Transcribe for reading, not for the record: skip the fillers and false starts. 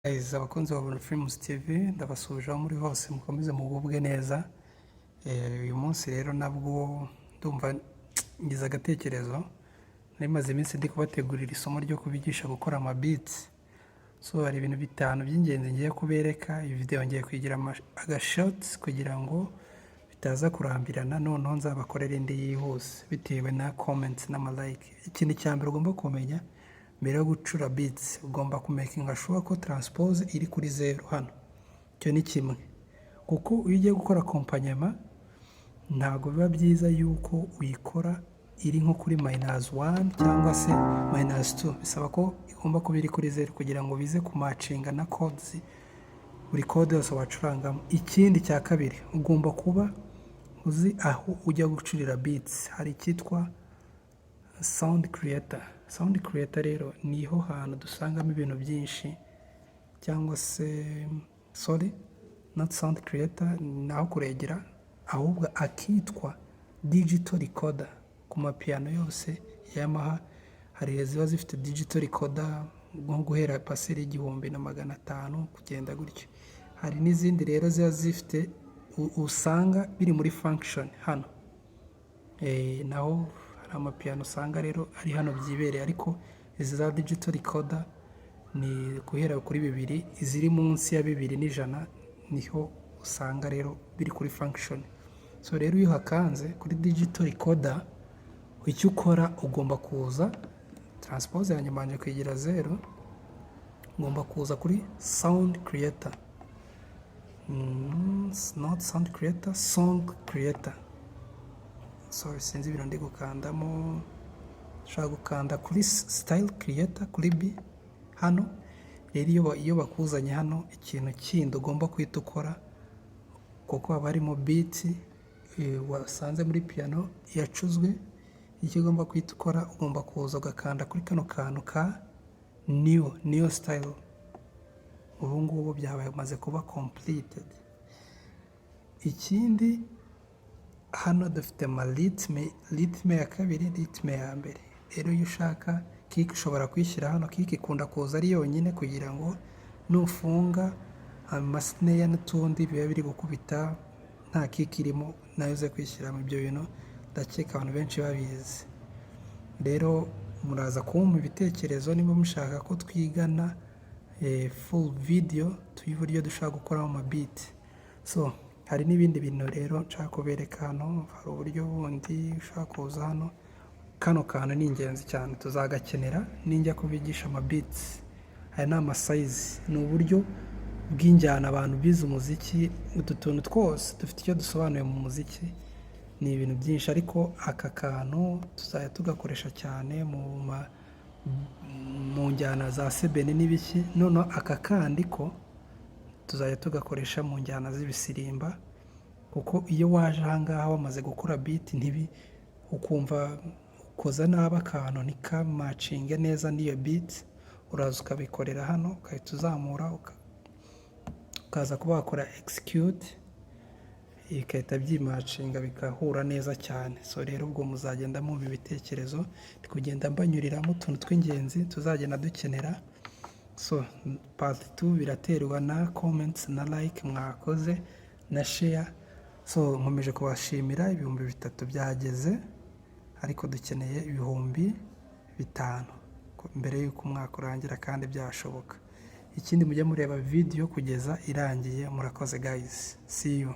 Guys, abakunzi ba Films TV ndabasuje aho muri hose mukomeze mugubwe neza. Uyu munsi rero nabwo ndumva ngize agatekerezo. Narimaze iminsi ndi kubategurira isomo ryo kubigisha gukora ama beats. So hari ibintu bitanu by'ingenzi ngiye kubereka. Iyi video ngiye kwigira aga shots kugira ngo bitaza kurambirana, noneho nzabakorera indi yihuse bitewe na comments n'ama like. Ikintu cyambere ugomba kumenya mbere yo gucura beats, ugomba kumakinga sure ko transpose iri kuri 0 hano. Cyo ni kimwe, kuko iyo ugiye gukora accompagnement ntago biba byiza yuko uyikora iri nko kuri -1 cyangwa se -2. Bisaba ko igomba kuba iri kuri 0 kugira ngo bize kumatchinga na codes, buri code yose wacurangamo. Ikindi cya kabiri, ugomba kuba uzi aho ujya gucurira beats. Hari icyitwa sound creator. Sound creator rero niho hantu dusangamo ibintu byinshi, cyangwa se not sound creator naho kuregera, ahubwo akitwa digital recorder. Ku mapiano yose Yamaha hari ziba zifite digital recorder nko guhera paseri 1500 kugenda gutyo. Hari n'izindi rero ziba zifite usanga biri muri function hano. Naho amapiano usanga rero ari hano byibereye, ariko izi za digital recorder ni guhera kuri 2, iziri munsi ya 2,100 niho usanga rero biri kuri function. So rero iyo hakanze kuri digital recorder, icyo ukora ugomba kuza transpose yanjye manje kwigira 0, ugomba kuza kuri sound creator. Not sound creator, song creator. So sinzi ibintu ndi gukandamo, nshaka gukanda kuri style creator kuri B hano. Rero iyo bakuzanye hano, ikintu kindi ugomba kwita ukora, kuko haba harimo beat wasanze muri piano yacuzwe, icyo ugomba kwita ukora, ugomba kuza ugakanda kuri kano kantu ka new style. Ubu ngubu byabaye maze kuba completed. Ikindi hano dufite ritme ya kabiri, ritme ya mbere. Rero iyo ushaka kick ushobora kwishyira hano. Kick ikunda kuza ari yonyine kugira ngo nufunga amasnare n'utundi biba biri gukubita nta kick irimo, nayo uze kwishyiramo. Ibyo bintu ndakeka abantu benshi babizi. Rero muraza kumpa ibitekerezo niba mushaka ko twigana full video tuyuburyo dushaka gukora ama beat. So hari n'ibindi bintu rero nshaka kubereka hano. Hari uburyo bundi ushaka kuza hano. Kano kantu ni ingenzi cyane, tuzagakenera ninjya kubigisha ama beats. Hari n'ama size, ni uburyo bw'injyana abantu bize umuziki. Utu tuntu twose dufite icyo dusobanuye mu muziki, ni ibintu byinshi, ariko aka kantu tuzajya tugakoresha cyane mu njyana za sebene n'ibiki. None aka kandi ko tuzajya tugakoresha mu njyana z'ibisirimba, kuko iyo waje ahangaha wamaze gukora beat ukumva ukoza nabi akantu ntikamacinge neza n'iyo beat, uraza ukabikorera hano, ukahita uzamura ukaza kuba wakora execute, ikahita byimacinga bigahura neza cyane. So rero ubwo muzagenda mumva ibitekerezo, ndi kugenda mbanyuriramo utuntu tw'ingenzi tuzagenda dukenera. So part 2 biraterwa na comments na like mwakoze na share. So nkomeje kubashimira. 3,000 byageze, ariko dukeneye 5,000 mbere y'uko umwaka urangira, kandi byashoboka. Ikindi mujye mureba video kugeza irangiye. Murakoze guys, see you.